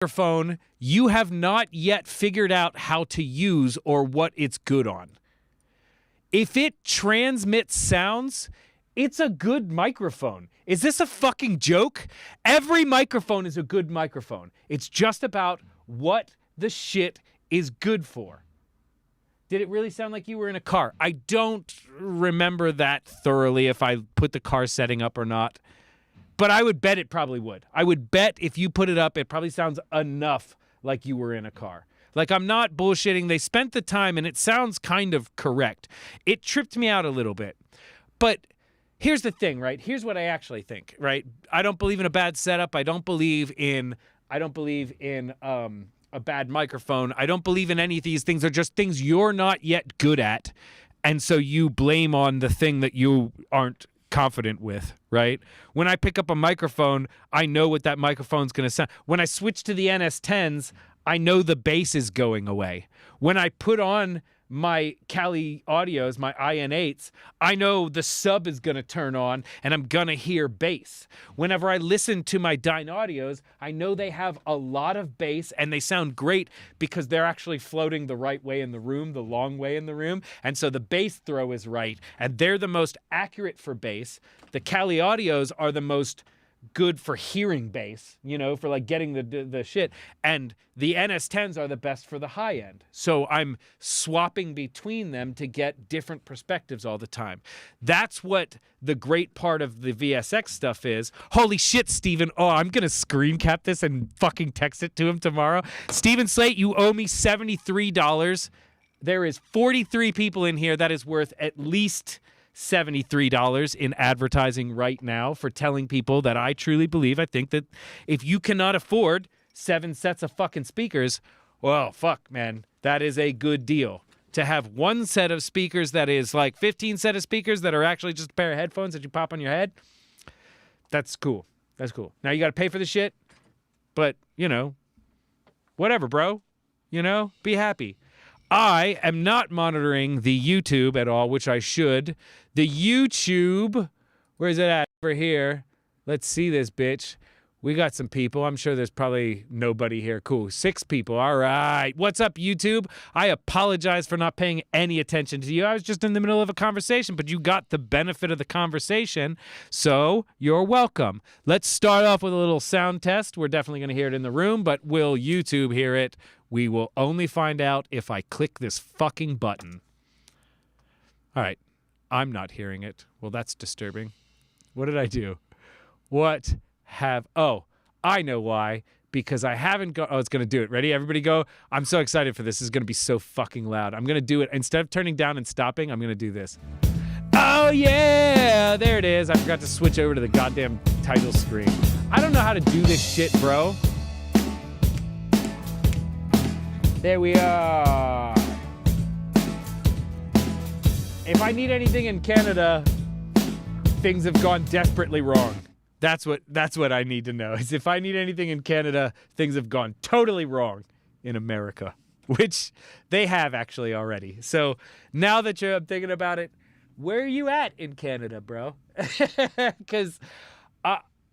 microphone you have not yet figured out how to use or what it's good on. If it transmits sounds, it's a good microphone. Is this a fucking joke? Every microphone is a good microphone. It's just about what the shit is good for. Did it really sound like you were in a car? I don't remember that thoroughly if I put the car setting up or not. But I would bet it probably would. I would bet if you put it up, it probably sounds enough like you were in a car. Like, I'm not bullshitting. They spent the time, and it sounds kind of correct. It tripped me out a little bit. But here's the thing, right? Here's what I actually think, right? I don't believe in a bad setup. I don't believe in a bad microphone. I don't believe in any of these things. They're just things you're not yet good at. And so you blame on the thing that you aren't confident with, right? When I pick up a microphone, I know what that microphone's going to sound. When I switch to the NS10s, I know the bass is going away. When I put on my Cali Audios, my IN8s, I know the sub is going to turn on and I'm going to hear bass. Whenever I listen to my Dynaudios, I know they have a lot of bass and they sound great because they're actually floating the right way in the room, the long way in the room. And so the bass throw is right and they're the most accurate for bass. The Cali Audios are the most good for hearing bass, you know, for like getting the shit. And the NS10s are the best for the high end. So I'm swapping between them to get different perspectives all the time. That's what the great part of the VSX stuff is. Holy shit, Steven. Oh, I'm going to screen cap this and fucking text it to him tomorrow. Steven Slate, you owe me $73. There is 43 people in here. That is worth at least $73 in advertising right now for telling people that I truly believe. I think that if you cannot afford 7 sets of fucking speakers, well, fuck, man, that is a good deal. To have one set of speakers that is like 15 set of speakers that are actually just a pair of headphones that you pop on your head, that's cool. That's cool. Now you got to pay for the shit, but, you know, whatever, bro. You know, be happy. I am not monitoring the YouTube at all, which I should. The YouTube, where is it at? Over here. Let's see this bitch. We got some people. I'm sure there's probably nobody here. Cool. 6 people. All right. What's up, YouTube? I apologize for not paying any attention to you. I was just in the middle of a conversation, but you got the benefit of the conversation, so you're welcome. Let's start off with a little sound test. We're definitely going to hear it in the room, but will YouTube hear it? We will only find out if I click this fucking button. All right. I'm not hearing it. Well, that's disturbing. What did I do? What have... Oh, I know why. Because I haven't got... Oh, it's going to do it. Ready? Everybody go. I'm so excited for this. This is going to be so fucking loud. I'm going to do it. Instead of turning down and stopping, I'm going to do this. Oh, yeah! There it is. I forgot to switch over to the goddamn title screen. I don't know how to do this shit, bro. There we are. If I need anything in Canada, things have gone desperately wrong. That's what I need to know. Is if I need anything in Canada, things have gone totally wrong in America, which they have actually already. So now that I'm thinking about it, where are you at in Canada, bro? Because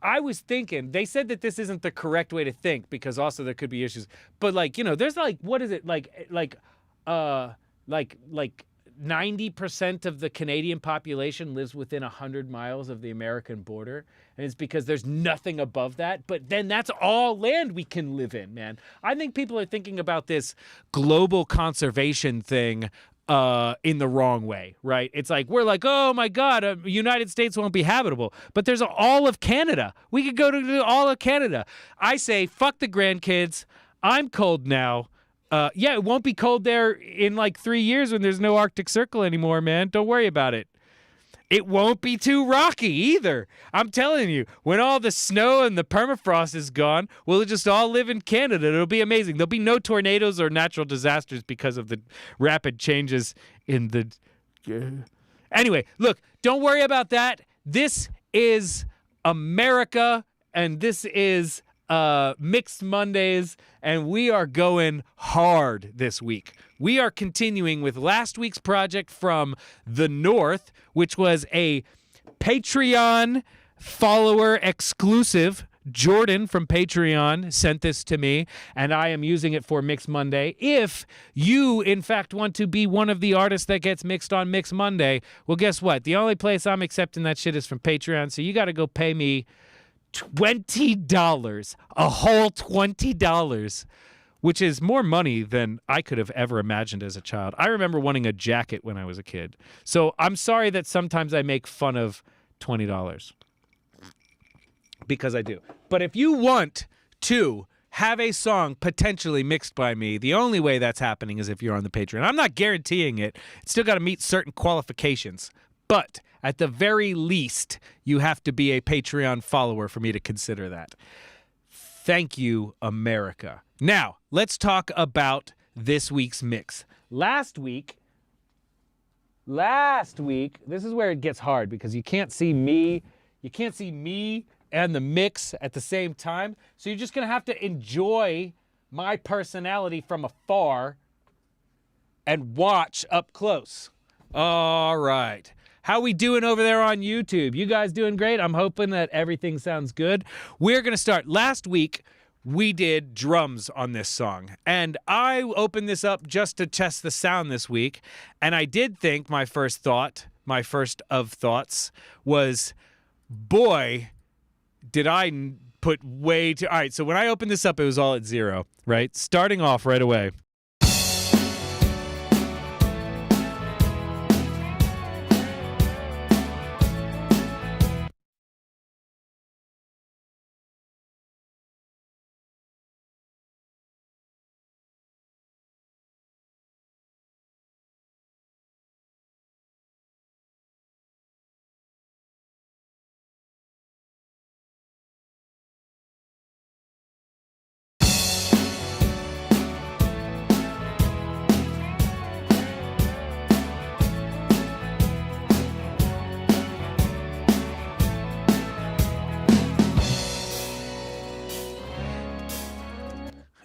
I was thinking, they said that this isn't the correct way to think because also there could be issues. But like, you know, there's like, what is it? Like 90% of the Canadian population lives within 100 miles of the American border. And it's because there's nothing above that. But then that's all land we can live in, man. I think people are thinking about this global conservation thing in the wrong way, right? It's like, we're like, oh my God, United States won't be habitable. But there's all of Canada. We could go to all of Canada. I say, fuck the grandkids. I'm cold now. Yeah, it won't be cold there in like 3 years when there's no Arctic Circle anymore, man. Don't worry about it. It won't be too rocky either. I'm telling you, when all the snow and the permafrost is gone, we'll just all live in Canada. It'll be amazing. There'll be no tornadoes or natural disasters because of the rapid changes in the... Anyway, look, don't worry about that. This is America, and this is Mixed Mondays, and we are going hard this week. We are continuing with last week's project from the North, which was a Patreon follower exclusive Jordan from Patreon sent this to me, and I am using it for Mix Monday. If you, in fact, want to be one of the artists that gets mixed on Mix Monday, well, guess what? The only place I'm accepting that shit is from Patreon, so you got to go pay me $20, a whole $20, which is more money than I could have ever imagined as a child. I remember wanting a jacket when I was a kid. So I'm sorry that sometimes I make fun of $20. Because I do. But if you want to have a song potentially mixed by me, the only way that's happening is if you're on the Patreon. I'm not guaranteeing it. It's still got to meet certain qualifications. But at the very least, you have to be a Patreon follower for me to consider that. Thank you, America. Now, let's talk about this week's mix. Last week, this is where it gets hard because you can't see me. You can't see me and the mix at the same time. So you're just going to have to enjoy my personality from afar and watch up close. All right. How we doing over there on YouTube? You guys doing great? I'm hoping that everything sounds good. We're going to start. Last week, we did drums on this song. And I opened this up just to test the sound this week. And I did think my first of thoughts was, boy, did I put way too... All right, so when I opened this up, it was all at 0, right? Starting off right away.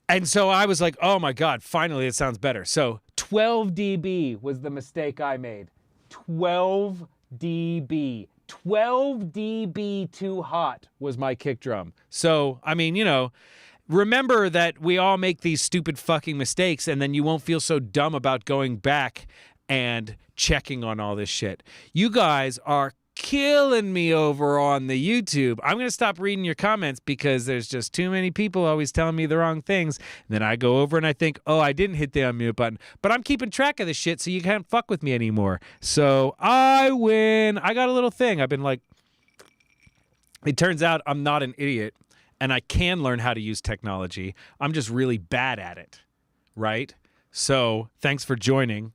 And so I was like, oh my God, finally it sounds better. So 12 dB was the mistake I made. 12 dB. 12 dB too hot was my kick drum. So, I mean, you know, remember that we all make these stupid fucking mistakes, and then you won't feel so dumb about going back and checking on all this shit. You guys are killing me over on the YouTube. I'm going to stop reading your comments because there's just too many people always telling me the wrong things. And then I go over and I think, oh, I didn't hit the unmute button. But I'm keeping track of this shit so you can't fuck with me anymore. So I win. I got a little thing. I've been like, it turns out I'm not an idiot and I can learn how to use technology. I'm just really bad at it. Right? So thanks for joining.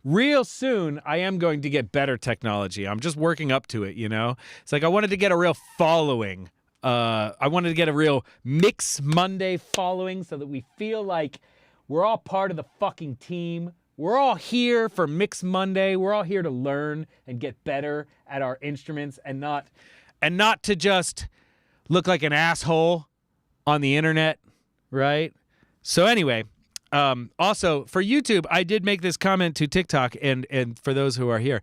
Real soon, I am going to get better technology. I'm just working up to it, you know? It's like I wanted to get a real following. I wanted to get a real Mix Monday following so that we feel like we're all part of the fucking team. We're all here for Mix Monday. We're all here to learn and get better at our instruments and not to just look like an asshole on the internet, right? So anyway... also, for YouTube, I did make this comment to TikTok, and for those who are here,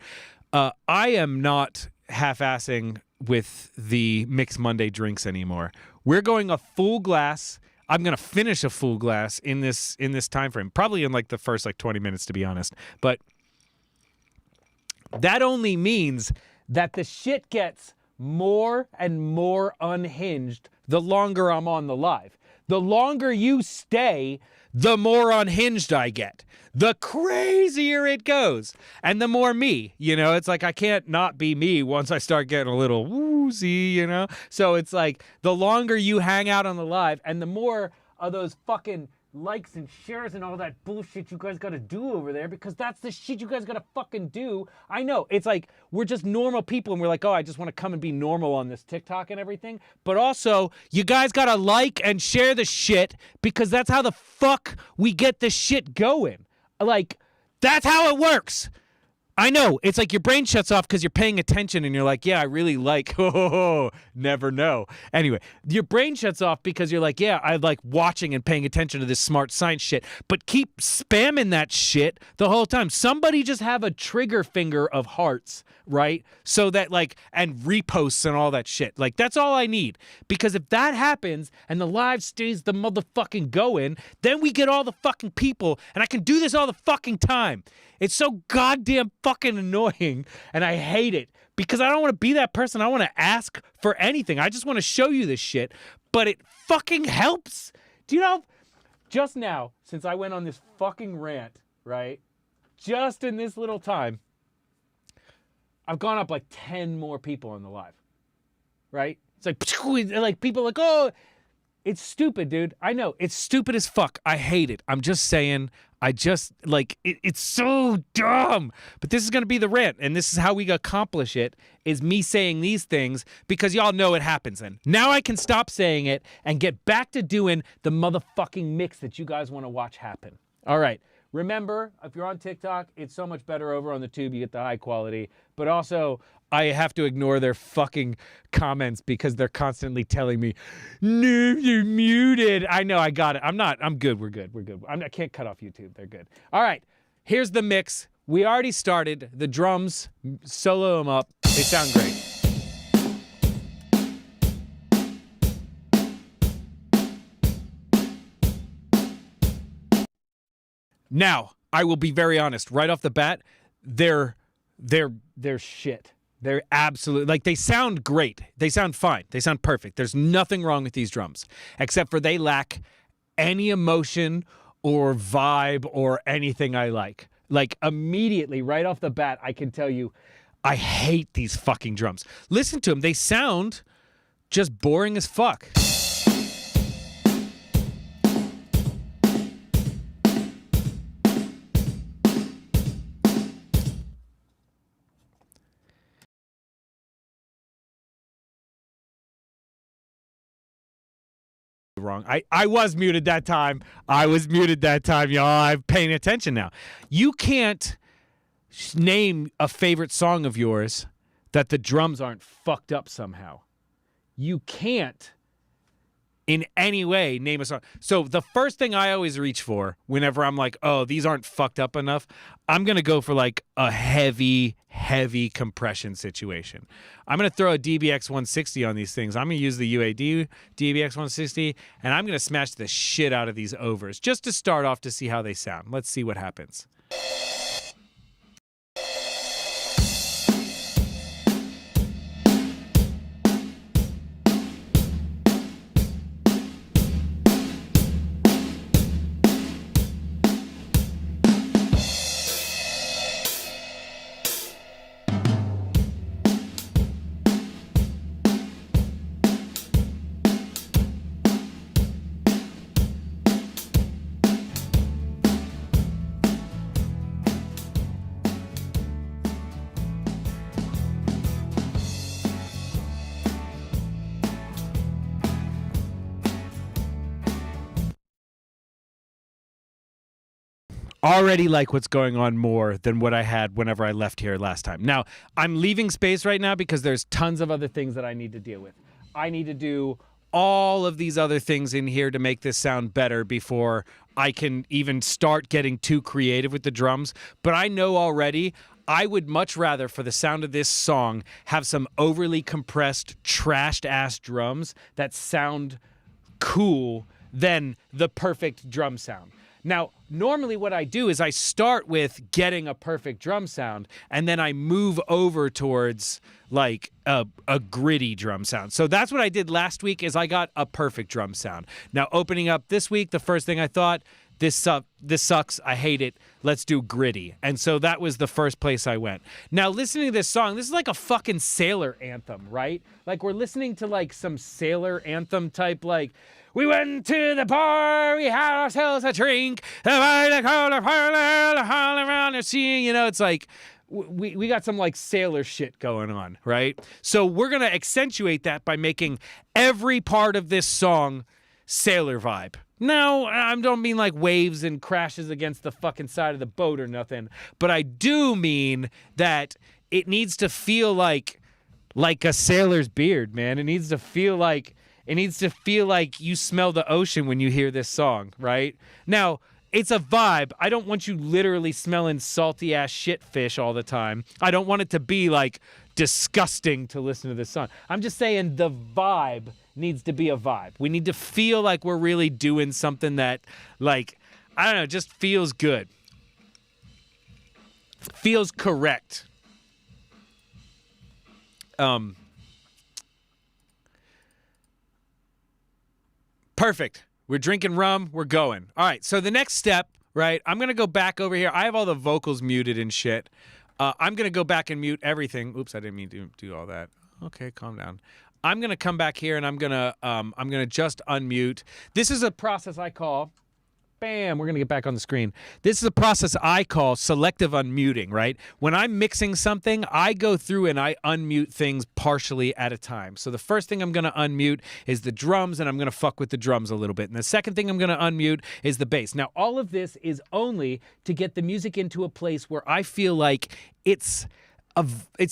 I am not half-assing with the Mix Monday drinks anymore. We're going a full glass. I'm going to finish a full glass in this time frame, probably in like the first 20 minutes, to be honest. But that only means that the shit gets more and more unhinged the longer I'm on the live. The longer you stay, the more unhinged I get. The crazier it goes. And the more me, you know, it's like I can't not be me once I start getting a little woozy, you know? So it's like the longer you hang out on the live and the more of those fucking likes and shares and all that bullshit you guys gotta do over there, because that's the shit you guys gotta fucking do. I know, it's like we're just normal people and we're like, oh, I just want to come and be normal on this TikTok and everything. But also, you guys gotta like and share the shit, because that's how the fuck we get the shit going. Like, that's how it works. I know. It's like your brain shuts off because you're paying attention and you're like, yeah, I really like, never know. Anyway, your brain shuts off because you're like, yeah, I like watching and paying attention to this smart science shit, but keep spamming that shit the whole time. Somebody just have a trigger finger of hearts, right? So that like, and reposts and all that shit. Like, that's all I need. Because if that happens and the live stays the motherfucking going, then we get all the fucking people and I can do this all the fucking time. It's so goddamn fucking annoying, and I hate it because I don't want to be that person. I want to ask for anything. I just want to show you this shit, but it fucking helps. Do you know, just now, since I went on this fucking rant, right, just in this little time, I've gone up like 10 more people on the live, right? It's like people are like, oh, it's stupid, dude. I know. It's stupid as fuck. I hate it. I'm just saying, I just, like, it's so dumb. But this is going to be the rant, and this is how we accomplish it, is me saying these things, because y'all know it happens then. Now I can stop saying it and get back to doing the motherfucking mix that you guys want to watch happen. All right. Remember, if you're on TikTok, it's so much better over on the tube. You get the high quality. But also, I have to ignore their fucking comments because they're constantly telling me, no, you're muted. I know, I got it. I'm good. We're good. I can't cut off YouTube. They're good. All right, here's the mix. We already started. The drums, solo them up. They sound great. Now, I will be very honest. Right off the bat, they're shit. They're absolute, like, they sound great. They sound fine. They sound perfect. There's nothing wrong with these drums, except for they lack any emotion or vibe or anything I like. Like, immediately, right off the bat, I can tell you, I hate these fucking drums. Listen to them. They sound just boring as fuck. Wrong. I was muted that time. Y'all. I'm paying attention now. You can't name a favorite song of yours that the drums aren't fucked up somehow. You can't in any way name a song. So the first thing I always reach for whenever I'm like, oh, these aren't fucked up enough, I'm going to go for like a heavy compression situation. I'm going to throw a DBX 160 on these things. I'm going to use the UAD DBX 160, and I'm going to smash the shit out of these overs just to start off to see how they sound. Let's see what happens. Already like what's going on more than what I had whenever I left here last time. Now, I'm leaving space right now because there's tons of other things that I need to deal with. I need to do all of these other things in here to make this sound better before I can even start getting too creative with the drums. But I know already I would much rather, for the sound of this song, have some overly compressed, trashed-ass drums that sound cool than the perfect drum sound. Now, normally what I do is I start with getting a perfect drum sound, and then I move over towards like a gritty drum sound. So that's what I did last week, is I got a perfect drum sound. Now, opening up this week, the first thing I thought, this sucks, I hate it, let's do gritty. And so that was the first place I went. Now, listening to this song, this is like a fucking sailor anthem, right? Like, we're listening to like some sailor anthem type, like, we went to the bar, we had ourselves a drink, around the sea, you know, it's like, we got some like sailor shit going on, right? So we're going to accentuate that by making every part of this song sailor vibe, No, I don't mean like waves and crashes against the fucking side of the boat or nothing. But I do mean that it needs to feel like a sailor's beard, man. It needs to feel like you smell the ocean when you hear this song, right? Now, it's a vibe. I don't want you literally smelling salty ass shit fish all the time. I don't want it to be like disgusting to listen to this song. I'm just saying the vibe needs to be a vibe. We need to feel like we're really doing something that, like, I don't know, just feels good. Feels correct. Perfect. We're drinking rum. We're going. All right. So the next step, right? I'm going to go back over here. I have all the vocals muted and shit. I'm going to go back and mute everything. Oops, I didn't mean to do all that. Okay, calm down. I'm going to come back here and I'm going to just unmute. This is a process I call, bam, we're going to get back on the screen. This is a process I call selective unmuting, right? When I'm mixing something, I go through and I unmute things partially at a time. So the first thing I'm going to unmute is the drums, and I'm going to fuck with the drums a little bit. And the second thing I'm going to unmute is the bass. Now, all of this is only to get the music into a place where I feel like it's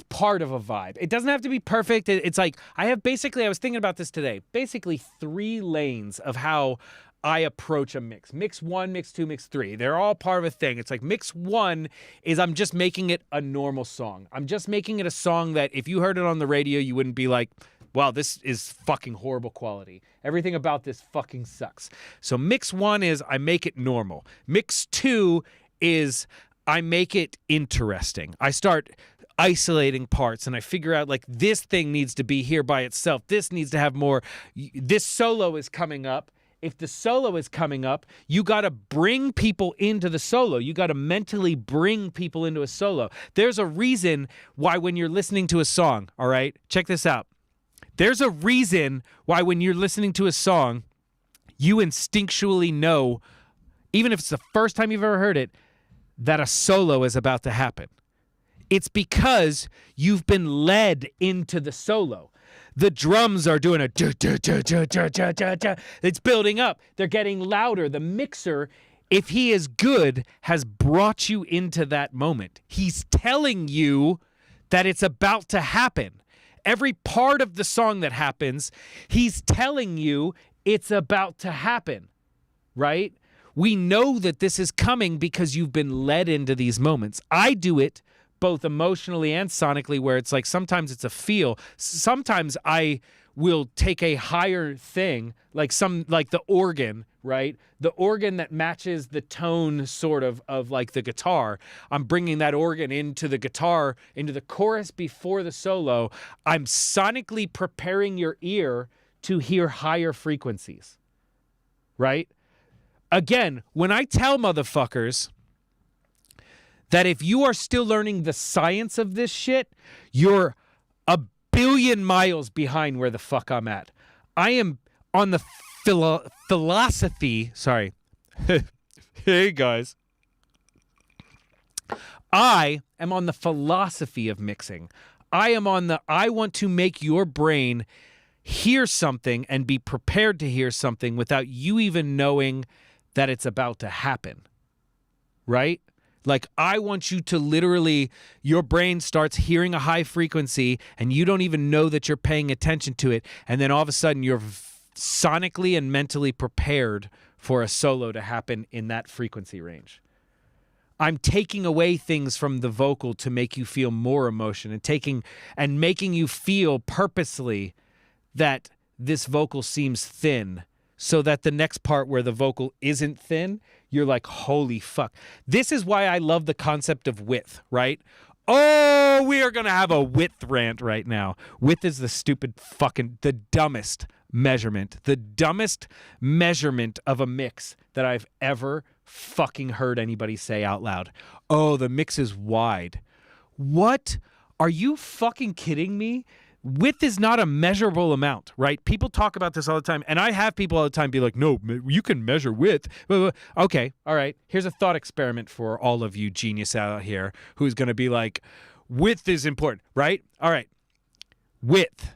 part of a vibe. It doesn't have to be perfect. It's like I was thinking about this today, basically 3 lanes of how I approach a mix. Mix 1, mix 2, mix 3. They're all part of a thing. It's like mix 1 is I'm just making it a normal song. I'm just making it a song that if you heard it on the radio, you wouldn't be like, wow, this is fucking horrible quality. Everything about this fucking sucks. So mix 1 is I make it normal. Mix 2 is I make it interesting. I start isolating parts and I figure out like this thing needs to be here by itself. This needs to have more. This solo is coming up. If the solo is coming up, you got to bring people into the solo. You got to mentally bring people into a solo. There's a reason why when you're listening to a song, all right? Check this out. There's a reason why when you're listening to a song, you instinctually know, even if it's the first time you've ever heard it, that a solo is about to happen. It's because you've been led into the solo. The drums are doing a it's building up. They're getting louder. The mixer, if he is good, has brought you into that moment. He's telling you that it's about to happen. Every part of the song that happens, he's telling you it's about to happen, right? We know that this is coming because you've been led into these moments. I do it both emotionally and sonically, where it's like sometimes it's a feel. Sometimes I will take a higher thing, like the organ, right? The organ that matches the tone sort of like the guitar. I'm bringing that organ into the guitar, into the chorus before the solo. I'm sonically preparing your ear to hear higher frequencies, right? Again, when I tell motherfuckers that if you are still learning the science of this shit, you're a billion miles behind where the fuck I'm at. I am on the philosophy. Sorry. Hey, guys. I am on the philosophy of mixing. I want to make your brain hear something and be prepared to hear something without you even knowing that it's about to happen. Right? Like, I want you to literally, your brain starts hearing a high frequency and you don't even know that you're paying attention to it. And then all of a sudden you're sonically and mentally prepared for a solo to happen in that frequency range. I'm taking away things from the vocal to make you feel more emotion and making you feel purposely that this vocal seems thin, so that the next part where the vocal isn't thin, you're like, holy fuck. This is why I love the concept of width, right? Oh, we are going to have a width rant right now. Width is the dumbest measurement of a mix that I've ever fucking heard anybody say out loud. Oh, the mix is wide. What? Are you fucking kidding me? Width is not a measurable amount, right? People talk about this all the time, and I have people all the time be like, no, you can measure width. Okay, all right. Here's a thought experiment for all of you genius out here who's going to be like, width is important, right? All right. Width.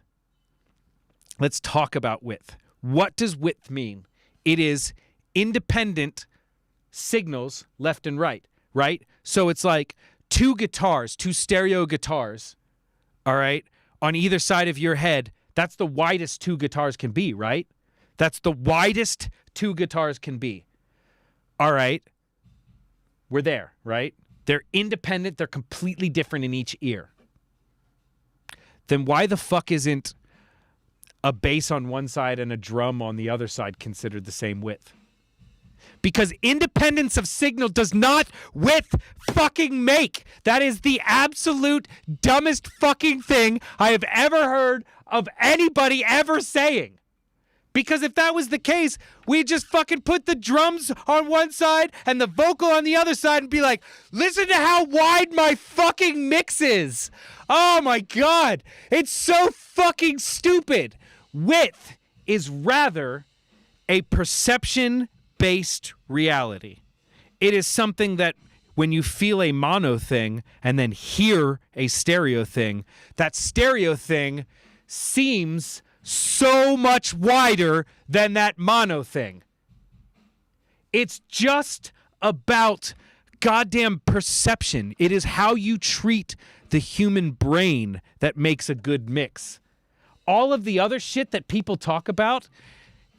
Let's talk about width. What does width mean? It is independent signals left and right, right? So it's like two stereo guitars, all right, on either side of your head. That's the widest two guitars can be, right? That's the widest two guitars can be. All right. We're there, right? They're independent. They're completely different in each ear. Then why the fuck isn't a bass on one side and a drum on the other side considered the same width? Because independence of signal does not width fucking make. That is the absolute dumbest fucking thing I have ever heard of anybody ever saying. Because if that was the case, we'd just fucking put the drums on one side and the vocal on the other side and be like, listen to how wide my fucking mix is. Oh my God. It's so fucking stupid. Width is rather a perception-based reality. It is something that when you feel a mono thing and then hear a stereo thing, that stereo thing seems so much wider than that mono thing. It's just about goddamn perception. It is how you treat the human brain that makes a good mix. All of the other shit that people talk about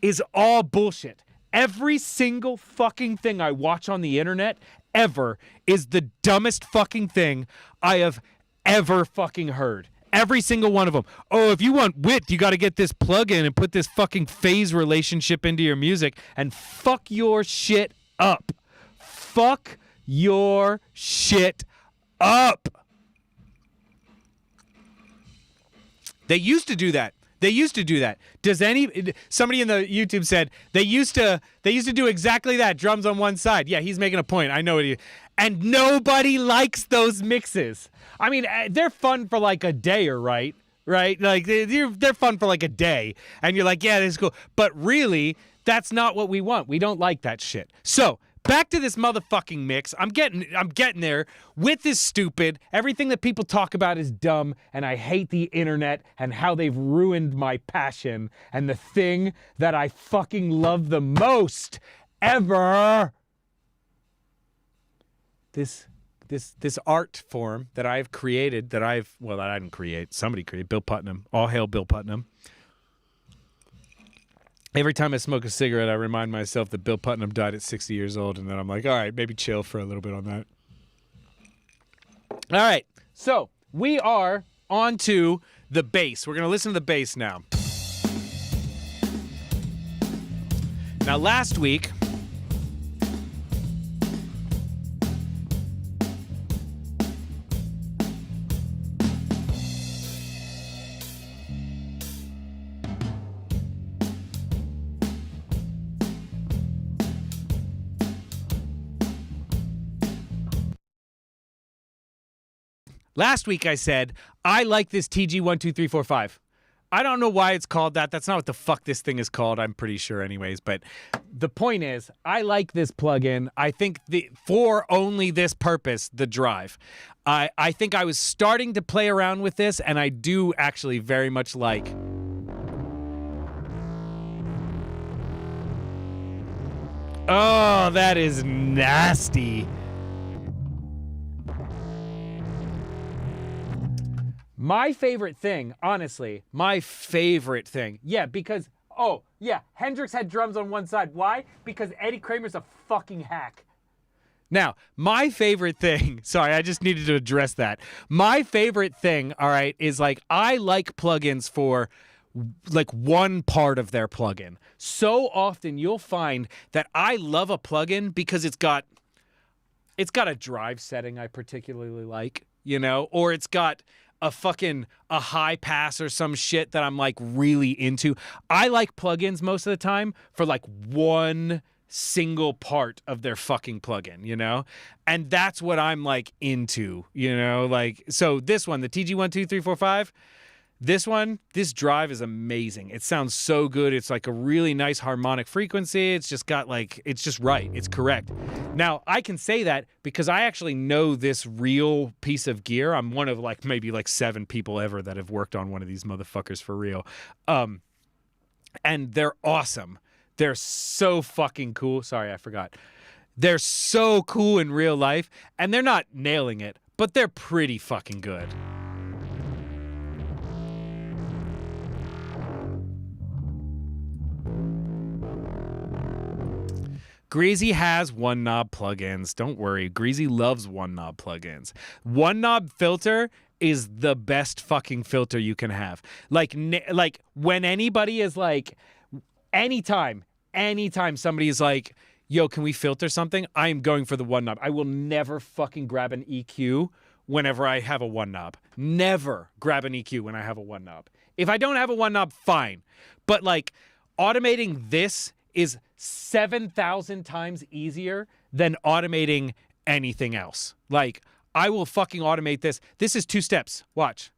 is all bullshit. Every single fucking thing I watch on the internet ever is the dumbest fucking thing I have ever fucking heard. Every single one of them. Oh, if you want width, you got to get this plug-in and put this fucking phase relationship into your music and fuck your shit up. Fuck your shit up. They used to do that. Somebody in the YouTube said they used to do exactly that. Drums on one side. Yeah, he's making a point. I know it. And nobody likes those mixes. I mean, they're fun for like a day, right? Right? Like they're fun for like a day, and you're like, yeah, this is cool. But really, that's not what we want. We don't like that shit. So back to this motherfucking mix. I'm getting there. Width is stupid. Everything that people talk about is dumb, and I hate the internet and how they've ruined my passion and the thing that I fucking love the most ever. This art form that I've created, that I didn't create. Somebody created. Bill Putnam. All hail Bill Putnam. Every time I smoke a cigarette, I remind myself that Bill Putnam died at 60 years old, and then I'm like, all right, maybe chill for a little bit on that. All right, so we are on to the bass. We're going to listen to the bass now. Now, last week, I said, I like this TG12345. I don't know why it's called that. That's not what the fuck this thing is called. I'm pretty sure anyways. But the point is, I like this plugin. I think for only this purpose, the drive. I think I was starting to play around with this, and I do actually very much like. Oh, that is nasty. My favorite thing, honestly, yeah, because, Hendrix had drums on one side. Why? Because Eddie Kramer's a fucking hack. Now, my favorite thing, sorry, I just needed to address that. My favorite thing, all right, is like, I like plugins for like one part of their plugin. So often you'll find that I love a plugin because it's got a drive setting I particularly like, or it's got a high pass or some shit that I'm like really into. I like plugins most of the time for like one single part of their fucking plugin, and that's what I'm like into, like, so this one, the TG12345, this drive is amazing. It sounds so good. It's like a really nice harmonic frequency. It's just got it's just right. It's correct. Now, I can say that because I actually know this real piece of gear. I'm one of maybe 7 people ever that have worked on one of these motherfuckers for real. And they're awesome. They're so fucking cool. Sorry, I forgot. They're so cool in real life, and they're not nailing it, but they're pretty fucking good. Greasy has one knob plugins. Don't worry. Greasy loves one knob plugins. One knob filter is the best fucking filter you can have. Like when anybody is like, anytime somebody is like, yo, can we filter something? I am going for the one knob. I will never fucking grab an EQ whenever I have a one knob. Never grab an EQ when I have a one knob. If I don't have a one knob, fine. But like automating this is 7,000 times easier than automating anything else. Like, I will fucking automate this. This is 2 steps. Watch.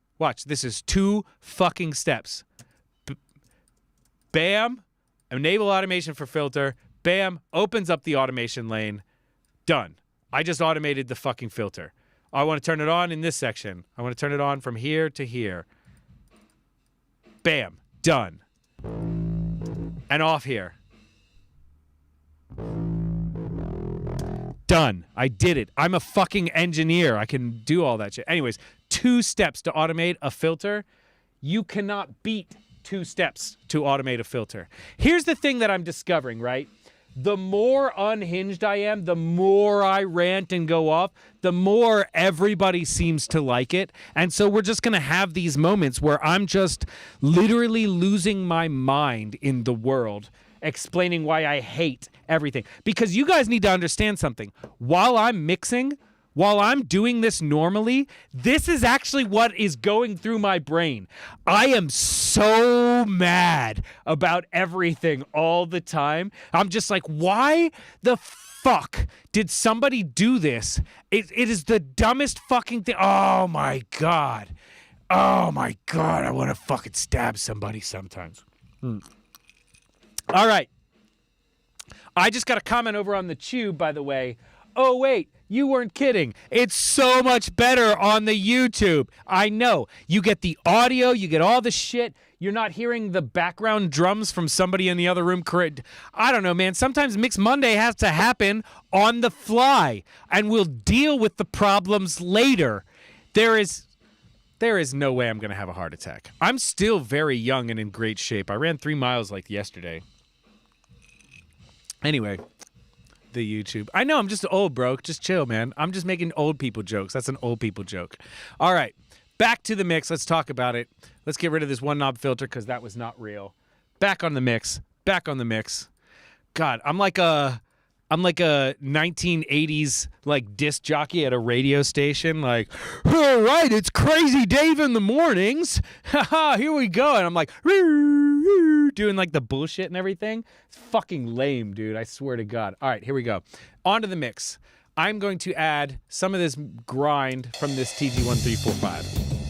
This is 2 fucking steps. Bam. Enable automation for filter. Bam. Opens up the automation lane. Done. I just automated the fucking filter. I want to turn it on in this section. I want to turn it on from here to here. Bam. Done. And off here. Done. I did it. I'm a fucking engineer. I can do all that shit. Anyways, 2 steps to automate a filter. You cannot beat 2 steps to automate a filter. Here's the thing that I'm discovering, right? The more unhinged I am, the more I rant and go off, the more everybody seems to like it. And so we're just going to have these moments where I'm just literally losing my mind in the world, explaining why I hate everything. Because you guys need to understand something. While I'm mixing, while I'm doing this normally, this is actually what is going through my brain. I am so mad about everything all the time. I'm just like, why the fuck did somebody do this? It is the dumbest fucking thing. Oh my God. Oh my God. I want to fucking stab somebody sometimes. All right. I just got a comment over on the Tube, by the way. Oh, wait, you weren't kidding. It's so much better on the YouTube. I know. You get the audio. You get all the shit. You're not hearing the background drums from somebody in the other room. I don't know, man. Sometimes Mix Monday has to happen on the fly, and we'll deal with the problems later. There is no way I'm going to have a heart attack. I'm still very young and in great shape. I ran 3 miles like yesterday. Anyway, the YouTube. I know I'm just old, bro. Just chill, man. I'm just making old people jokes. That's an old people joke. All right, back to the mix. Let's talk about it. Let's get rid of this one knob filter because that was not real. Back on the mix. God, I'm like a 1980s like disc jockey at a radio station. Like, all right, it's Crazy Dave in the mornings. Haha, here we go. And I'm like, doing like the bullshit and everything. It's fucking lame, dude. I swear to God. All right, here we go. On to the mix. I'm going to add some of this grind from this TG1345.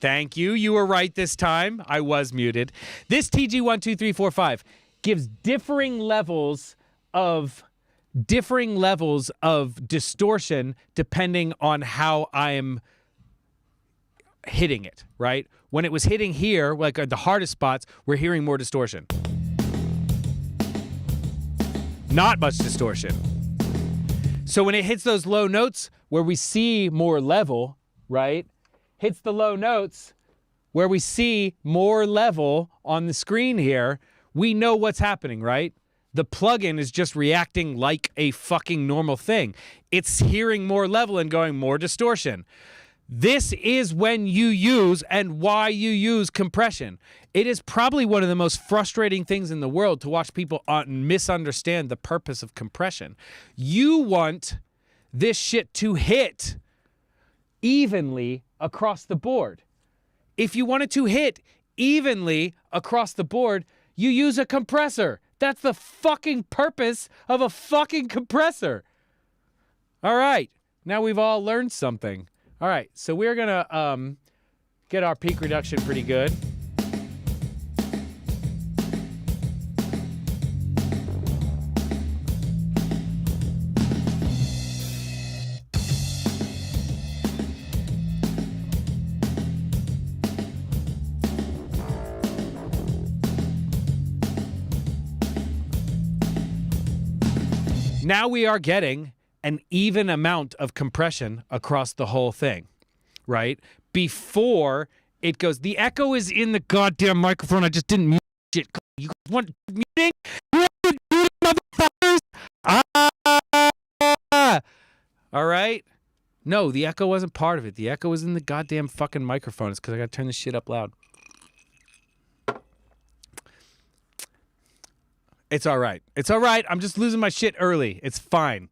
Thank you. You were right this time. I was muted. This TG12345 gives differing levels of distortion depending on how I'm hitting it, right? When it was hitting here, like the hardest spots, we're hearing more distortion. Not much distortion. So when it hits those low notes where we see more level, right? Hits the low notes where we see more level on the screen here, we know what's happening, right? The plugin is just reacting like a fucking normal thing. It's hearing more level and going more distortion. This is when you use and why you use compression. It is probably one of the most frustrating things in the world to watch people misunderstand the purpose of compression. You want this shit to hit evenly across the board. If you want it to hit evenly across the board, you use a compressor. That's the fucking purpose of a fucking compressor. All right. Now we've all learned something. All right, so we're gonna get our peak reduction pretty good. Now we are getting an even amount of compression across the whole thing, right? Before it goes, the echo is in the goddamn microphone. I just didn't mute it. You want muting? You want muting, motherfuckers? All right? No, the echo wasn't part of it. The echo was in the goddamn fucking microphone. It's because I got to turn this shit up loud. It's all right. It's all right. I'm just losing my shit early. It's fine.